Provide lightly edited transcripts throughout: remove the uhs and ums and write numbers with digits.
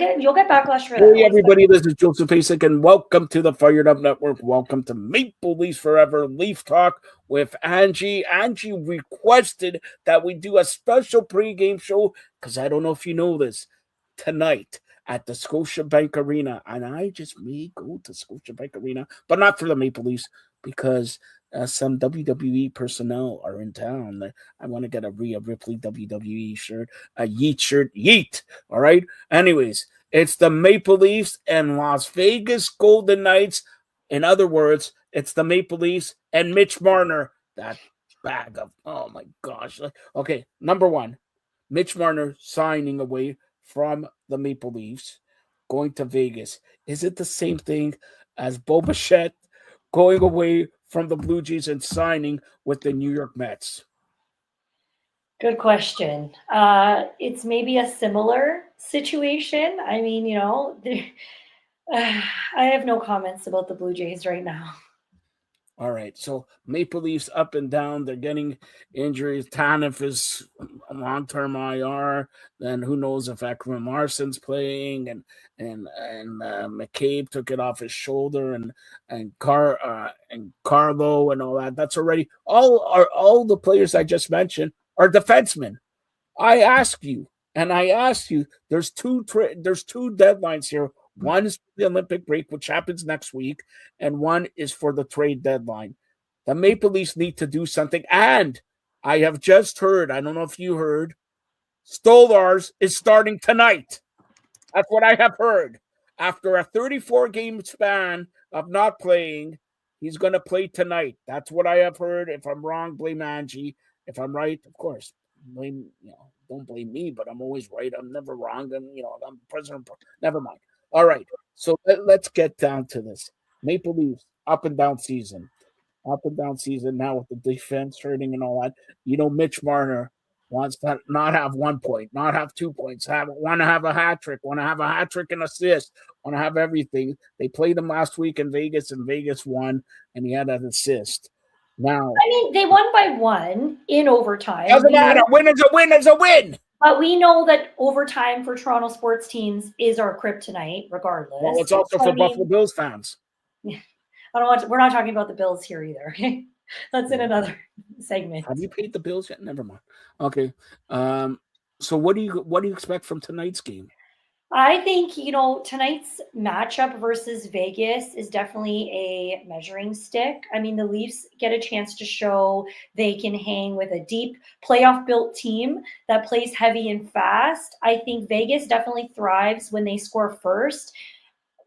get backlash for that. Hey everybody, this is Joseph Pasek, and welcome to the Fired Up Network. Welcome to Maple Leafs Forever Leaf Talk with Angie. Angie requested that we do a special pregame show because I don't know if you know this, tonight at the Scotiabank Arena, and I just may go to Scotiabank Arena, but not for the Maple Leafs because some WWE personnel are in town. I want to get a Rhea Ripley WWE shirt, a Yeet shirt, Yeet. All right. Anyways, it's the Maple Leafs and Las Vegas Golden Knights. In other words, it's the Maple Leafs and Mitch Marner. That bag of, oh my gosh. Okay, number one, Mitch Marner signing away from the Maple Leafs, going to Vegas. Is it the same thing as Bo Bichette going away from the Blue Jays and signing with the New York Mets? Good question. It's maybe a similar situation. I mean, I have no comments about the Blue Jays right now. All right, so Maple Leafs up and down. They're getting injuries. Tanev is long-term IR. Then who knows if Ekman Larsson's playing, and McCabe took it off his shoulder, and Carlo and all that. That's already all the players I just mentioned are defensemen. I ask you. There's two deadlines here. One is the Olympic break, which happens next week, and one is for the trade deadline. The Maple Leafs need to do something. And I have just heard, I don't know if you heard, Stolarz is starting tonight. That's what I have heard. After a 34-game span of not playing, he's going to play tonight. That's what I have heard. If I'm wrong, blame Angie. If I'm right, of course, don't blame me, but I'm always right. I'm never wrong. And, I'm president. Never mind. All right, so let's get down to this. Maple Leafs, up and down season now with the defense hurting and all that. Mitch Marner wants to not have 1 point, not have 2 points, want to have a hat trick, and assist, want to have everything. They played him last week in Vegas, and Vegas won, and he had an assist. Now, I mean, they won by 1 in overtime. Doesn't matter. Win is a win is a win. But we know that overtime for Toronto sports teams is our kryptonite, regardless. Well, it's also for Buffalo Bills fans. Yeah, we're not talking about the Bills here either. Okay, that's in another segment. Have you paid the bills yet? Never mind. Okay. So what do you expect from tonight's game? I think, tonight's matchup versus Vegas is definitely a measuring stick. I mean, the Leafs get a chance to show they can hang with a deep playoff-built team that plays heavy and fast. I think Vegas definitely thrives when they score first.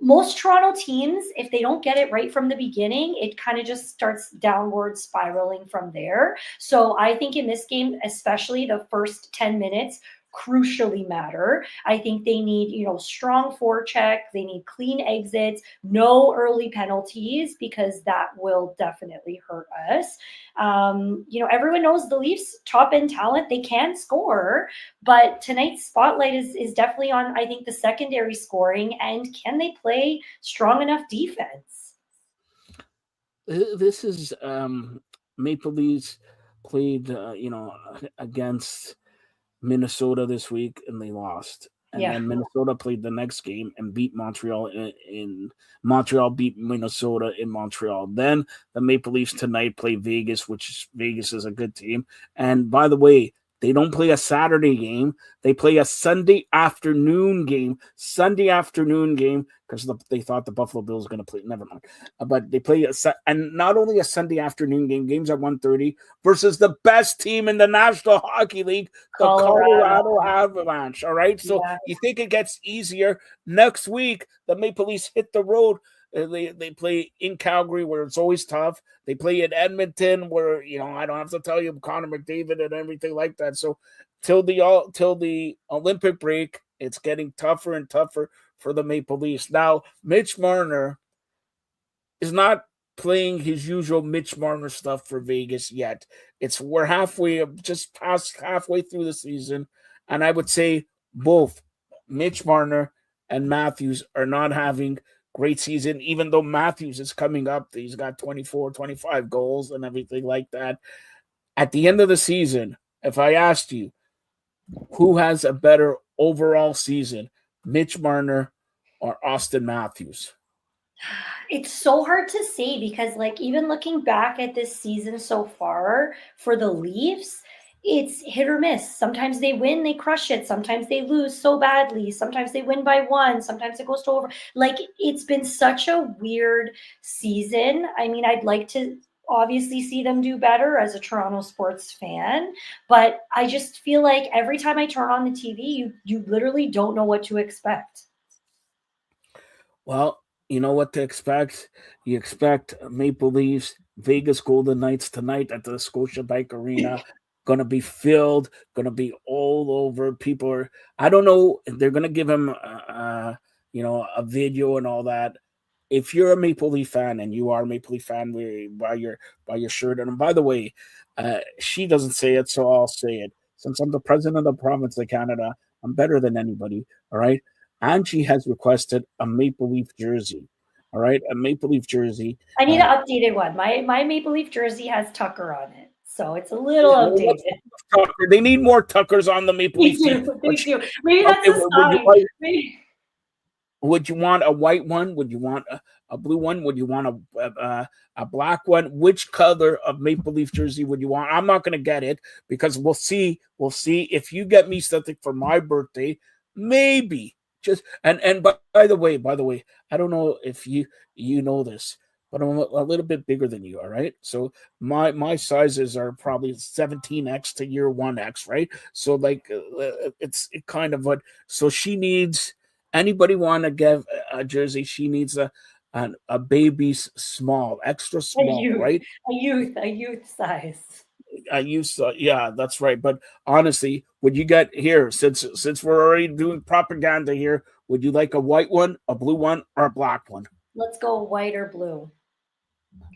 Most Toronto teams, if they don't get it right from the beginning, it kind of just starts downward spiraling from there. So I think in this game, especially the first 10 minutes, crucially matter. I think they need, strong forecheck. They need clean exits, no early penalties, because that will definitely hurt us. Everyone knows the Leafs top end talent. They can score, but tonight's spotlight is definitely on, I think, the secondary scoring, and can they play strong enough defense? This is Maple Leafs played, against Minnesota this week, and they lost. And then Minnesota played the next game and beat Montreal in Montreal, beat Minnesota in Montreal. Then the Maple Leafs tonight play Vegas, Vegas is a good team. And by the way, they don't play a Saturday game. They play a Sunday afternoon game because they thought the Buffalo Bills were going to play. Never mind. But they play and not only a Sunday afternoon game, games at 1:30 versus the best team in the National Hockey League, the Colorado Avalanche. All right. So you think it gets easier next week? The Maple Leafs hit the road. They play in Calgary, where it's always tough. They play in Edmonton, where I don't have to tell you Connor McDavid and everything like that. So till the Olympic break, it's getting tougher and tougher for the Maple Leafs. Now, Mitch Marner is not playing his usual Mitch Marner stuff for Vegas yet. We're just past halfway through the season, and I would say both Mitch Marner and Matthews are not having great season, even though Matthews is coming up. He's got 24, 25 goals and everything like that. At the end of the season, if I asked you who has a better overall season, Mitch Marner or Austin Matthews? It's so hard to say because, like, even looking back at this season so far for the Leafs, it's hit or miss. Sometimes they win, they crush it. Sometimes they lose so badly. Sometimes they win by one. Sometimes it goes to over. Like, it's been such a weird season. I mean, I'd like to obviously see them do better as a Toronto sports fan, but I just feel like every time I turn on the TV, you literally don't know what to expect. Well, you know what to expect. You expect Maple Leafs, Vegas Golden Knights tonight at the Scotiabank Arena. Going to be filled, going to be all over. People are, I don't know, they're going to give him, a video and all that. If you're a Maple Leaf fan and you are a Maple Leaf fan, by your shirt. And by the way, she doesn't say it, so I'll say it. Since I'm the president of the province of Canada, I'm better than anybody. All right. Angie has requested a Maple Leaf jersey. All right, a Maple Leaf jersey. I need an updated one. My Maple Leaf jersey has Tucker on it, so it's a little updated. Tucker. They need more Tuckers on the Maple Leaf team. Maybe that's the sign. Would you want a white one? Would you want a blue one? Would you want a black one? Which color of Maple Leaf jersey would you want? I'm not going to get it because we'll see. We'll see if you get me something for my birthday. Maybe. Just and by the way, I don't know if you know this, but I'm a little bit bigger than you. All right, so my sizes are probably 17x to year 1x, right? So like it's kind of what. So she needs. Anybody want to give a jersey? She needs a baby's small, extra small, right? A youth size. I used to, yeah, that's right. But honestly, would you get here since we're already doing propaganda here? Would you like a white one, a blue one, or a black one? Let's go white or blue.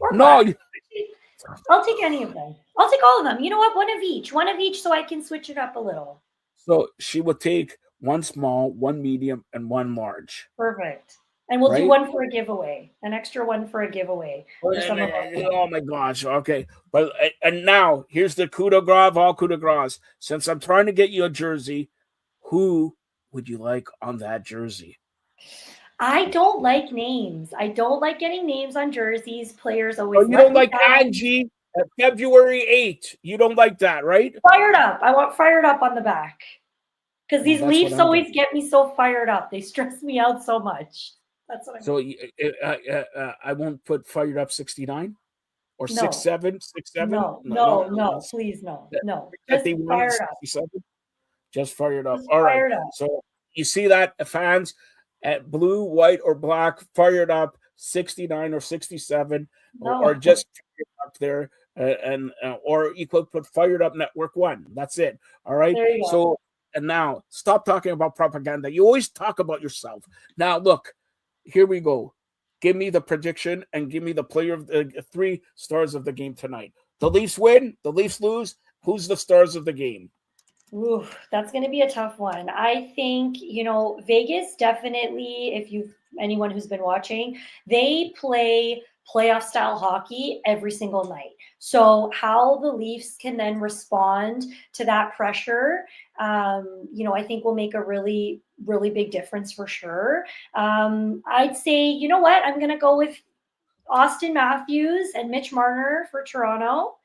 Or no, I'll take any of them. I'll take all of them. You know what? One of each, so I can switch it up a little. So she would take one small, one medium, and one large. Perfect. And we'll do one for a giveaway, an extra one for a giveaway. Oh my gosh. Okay. But and now here's the coup de grace, all coup de grace. Since I'm trying to get you a jersey, who would you like on that jersey? I don't like names. I don't like getting names on jerseys. Players always. You don't like Angie at February 8th. You don't like that, right? Fired up. I want fired up on the back. Because these Leafs always get me so fired up. They stress me out so much. That's what I won't put fired up 69 or 67. No, please no. Just fired up. Just fired up. All right. So you see that, fans, at blue, white, or black, fired up 69 or 67, or just up there, or you could put fired up network 1. That's it. All right. There you go. So and now stop talking about propaganda. You always talk about yourself. Now look. Here we go. Give me the prediction and give me the player of the 3 stars of the game tonight. The Leafs win. The Leafs lose. Who's the stars of the game? Ooh, that's going to be a tough one. I think, Vegas definitely, anyone who's been watching, they play playoff style hockey every single night. So how the Leafs can then respond to that pressure, I think will make a really, really big difference for sure. I'd say, you know what? I'm going to go with Austin Matthews and Mitch Marner for Toronto.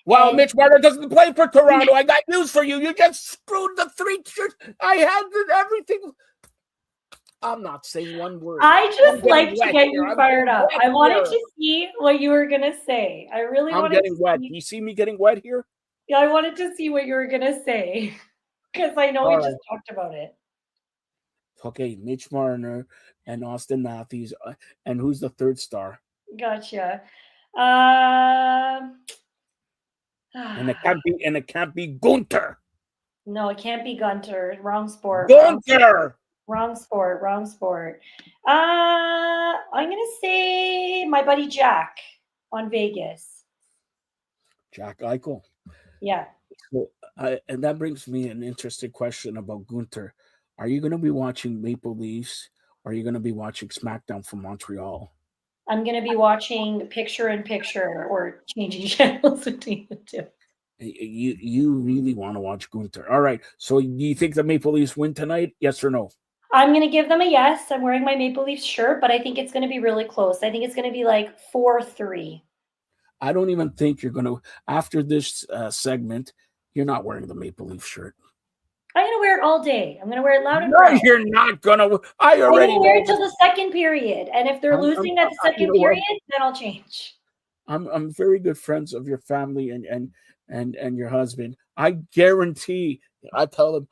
Well, Mitch Marner doesn't play for Toronto. I got news for you. You just screwed the 3 shirts. I had everything. I'm not saying one word. I just like to get you fired up. I wanted to see what you were going to say. I really wanted to I'm getting wet. You see me getting wet here? Yeah, I wanted to see what you were going to say because I know we just talked about it. Okay, Mitch Marner and Austin Matthews. And who's the 3rd star? Gotcha. And it can't be Gunter. No, it can't be Gunter. Wrong sport. Gunter. Wrong sport. I'm going to say my buddy Jack on Vegas. Jack Eichel. Yeah. So, and that brings me an interesting question about Gunter. Are you going to be watching Maple Leafs or are you going to be watching SmackDown from Montreal? I'm going to be watching picture-in-picture or changing channels between the two. You really want to watch Gunter. All right. So do you think the Maple Leafs win tonight? Yes or no? I'm going to give them a yes. I'm wearing my Maple Leafs shirt, but I think it's going to be really close. I think it's going to be like 4-3. I don't even think you're going to, after this segment, you're not wearing the Maple Leaf shirt. I'm going to wear it all day. I'm going to wear it loud and No, proud. you're not going to. I I'm already going to wear know it till the second period. And if they're losing at the you second know what? period, then I'll change. I'm very good friends of your family and your husband. I guarantee. I tell them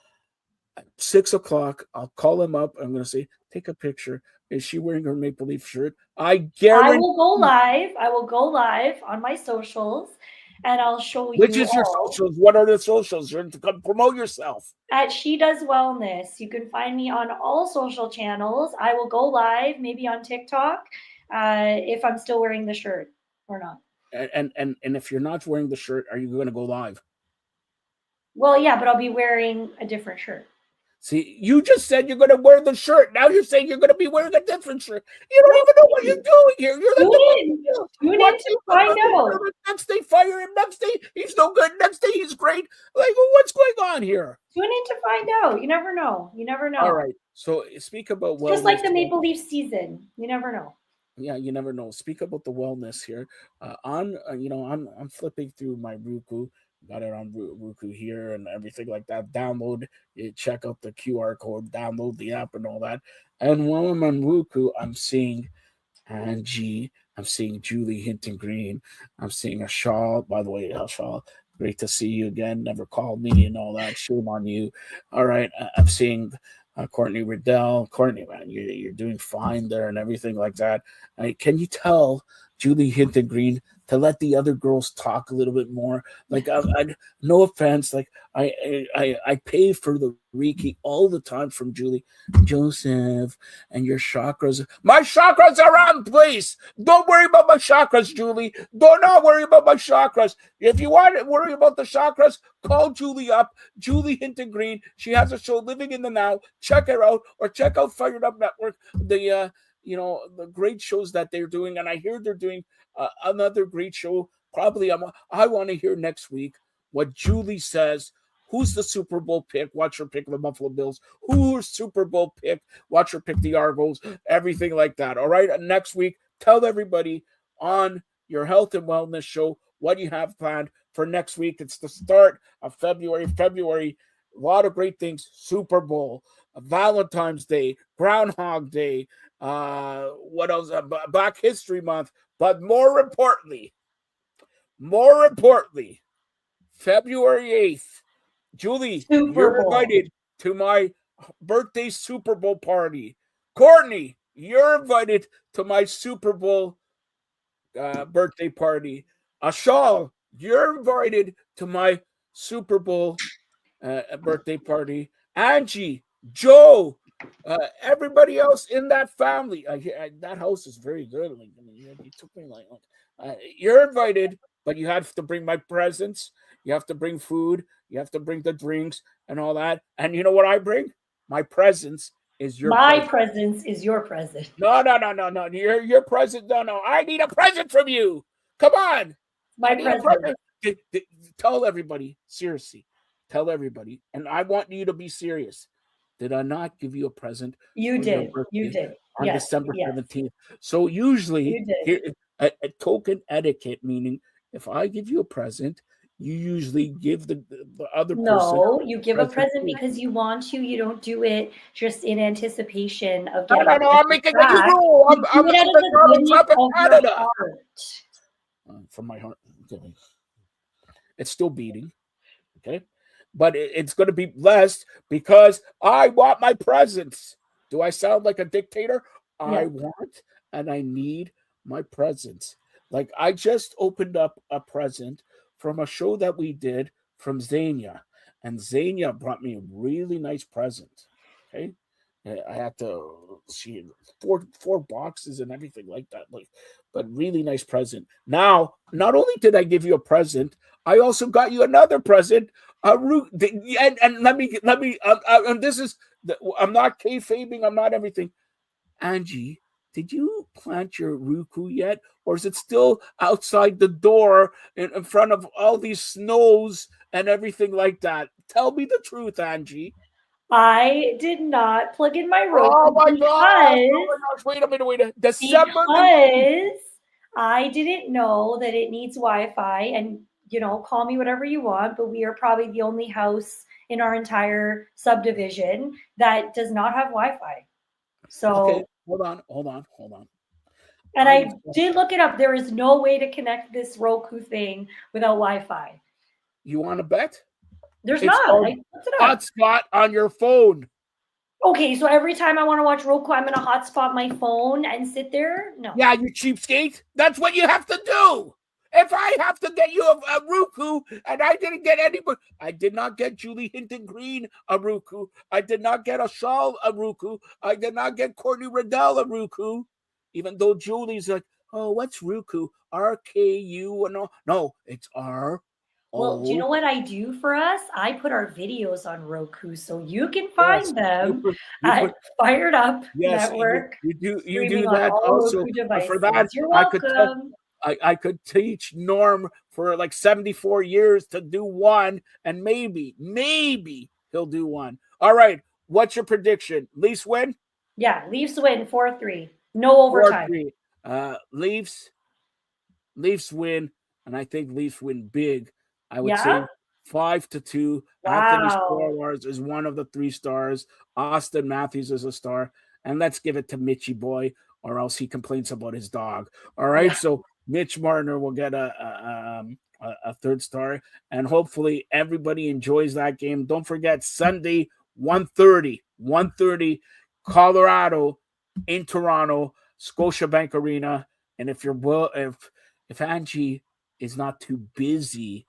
6 o'clock. I'll call him up. I'm going to say, take a picture. Is she wearing her Maple Leaf shirt? I guarantee. I will go live. I will go live on my socials, and I'll show you. Which is your all. socials? What are the socials? You're to come promote yourself. At She Does Wellness. You can find me on all social channels. I will go live, maybe on TikTok, if I'm still wearing the shirt or not. And if you're not wearing the shirt, are you going to go live? Well, yeah, but I'll be wearing a different shirt. See, you just said you're going to wear the shirt. Now you're saying you're going to be wearing a different shirt. You don't even know what you're doing here. You're Tune in to find out. Next day, fire him. Next day, he's no good. Next day, he's great. Like, what's going on here? Tune in to find out. You never know. You never know. All right. So speak about wellness. Just like the Maple Leaf season. You never know. Yeah, you never know. Speak about the wellness here. I'm flipping through my Roku. Got it on Roku here and everything like that. Download it, check out the QR code, download the app and all that. And while I'm on Roku, I'm seeing Angie, I'm seeing Julie Hinton Green, I'm seeing Ashal. By the way, Ashal, great to see you again. Never called me and all that. Shame on you. All right, I'm seeing Courtney Riddell. Courtney, man, you're doing fine there and everything like that. Can you tell Julie Hinton Green to let the other girls talk a little bit more? Like, I no offense, like I pay for the Reiki all the time from Julie. Joseph, and your chakras. My chakras are on, please. Don't worry about my chakras, Julie. Do not worry about my chakras. If you want to worry about the chakras, call Julie up. Julie Hinton Green. She has a show, Living in the Now. Check her out, or check out Fired Up Network. The great shows that they're doing, and I hear they're doing another great show. Probably I want to hear next week what Julie says. Who's the Super Bowl pick? Watch her pick the Buffalo Bills. Who's Super Bowl pick? Watch her pick the Argos. Everything like that. All right. And next week, tell everybody on your health and wellness show what you have planned for next week. It's the start of February. A lot of great things. Super Bowl, Valentine's Day, Groundhog Day. What else? Black History Month. But more importantly, February 8th, Julie, you're invited to my birthday Super Bowl party. Courtney, you're invited to my Super Bowl birthday party. Ashal, you're invited to my Super Bowl birthday party. Angie, Joe, everybody else in that family. That house is very good. Like, I mean, you took me you're invited, but you have to bring my presents. You have to bring food. You have to bring the drinks and all that. And you know what I bring? My presents is your presence is your present. No. Your present. No. I need a present from you. Come on. My present. Tell everybody, seriously. Tell everybody. And I want you to be serious. Did I not give you a present? You did. You did. On December 17th. So usually, a token etiquette, meaning if I give you a present, you usually give the other person. No, you give a present because you want to. You don't do it just in anticipation of getting. No, I'm making a new rule. I'm the top of Canada. From my heart. Okay. It's still beating. Okay. But it's going to be less because I want my presents. Do I sound like a dictator? Yeah. I want and I need my presents. Like, I just opened up a present from a show that we did from Xenia, and Xenia brought me a really nice present. Okay. I had to see four boxes and everything like that. But really nice present. Now, not only did I give you a present, I also got you another present. And let me. And this is. I'm not kayfabing. I'm not everything. Angie, did you plant your Roku yet, or is it still outside the door in front of all these snows and everything like that? Tell me the truth, Angie. I did not plug in my Oh Roku my gosh! Oh because my gosh! Wait a minute! December. because I didn't know that it needs Wi-Fi. And call me whatever you want, but we are probably the only house in our entire subdivision that does not have Wi-Fi. Okay, So, hold on. and I I did look it up. There is no way to connect this Roku thing without Wi-Fi. You want to bet? There's It's not. called I looked it up. hotspot on your phone. Okay, so every time I want to watch Roku, I'm gonna hotspot my phone and sit there. No. Yeah, you cheapskate. That's what you have to do. If I have to get you a Roku and I didn't get anybody, I did not get Julie Hinton Green a Roku. I did not get a Shaw a Roku. I did not get Courtney Riddell a Roku. Even though Julie's like, oh, what's Roku? RKU? No, it's R Well, do you O. know what I do for us? I put our videos on Roku so you can Yes, find them you at put Fired Up yes, Network, you streaming do on that all also. Roku For that, devices. You're I could tell welcome. I could teach Norm for like 74 years to do one, and maybe he'll do one. All right. What's your prediction? Leafs win? Yeah, Leafs win 4-3. No overtime. 4-3. Leafs win, and I think Leafs win big. I would say Yeah? 5-2. Anthony Wow. Stolarz is one of the 3 stars. Austin Matthews is a star. And let's give it to Mitchy boy, or else he complains about his dog. All right. Yeah. So Mitch Marner will get a 3rd star. And hopefully everybody enjoys that game. Don't forget Sunday, 1:30, Colorado in Toronto, Scotiabank Arena. And if Angie is not too busy,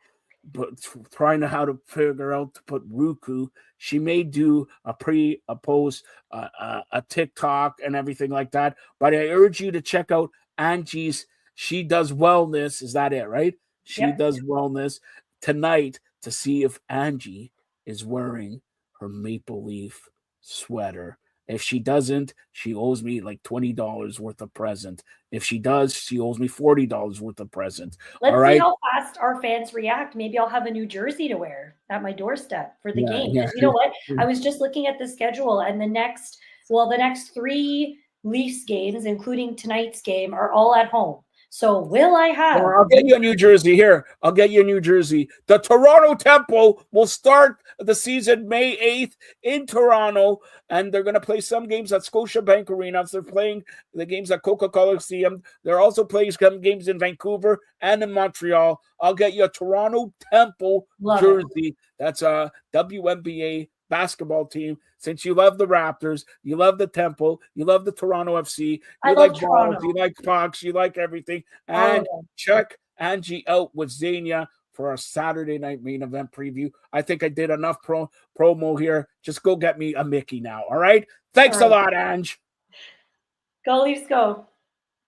but trying to how to figure out to put Roku, she may do a post, a TikTok, and everything like that. But I urge you to check out Angie's. She does wellness. Is that it? Right? She Yep. does wellness tonight to see if Angie is wearing her Maple Leaf sweater. If she doesn't, she owes me like $20 worth of present. If she does, she owes me $40 worth of present. All Let's see right. how fast our fans react. Maybe I'll have a new jersey to wear at my doorstep for the Yeah. game. Yeah. Because you know what? I was just looking at the schedule, and the next 3 Leafs games, including tonight's game, are all at home. So will I have? I'll get you a New Jersey here. I'll get you a New Jersey. The Toronto Temple will start the season May 8th in Toronto, and they're going to play some games at Scotiabank Arena. So they're playing the games at Coca-Cola Stadium. They're also playing some games in Vancouver and in Montreal. I'll get you a Toronto Temple Love jersey. That's a WNBA basketball team. Since you love the Raptors, you love the Temple, you love the Toronto FC, I you love like balls, Toronto. you like pucks, you like everything. All of And them. check Angie out with Zania for our Saturday night main event preview. I think I did enough promo here. Just go get me a Mickey now. All right. Thanks All a right. lot, Ange. Go Leafs, go.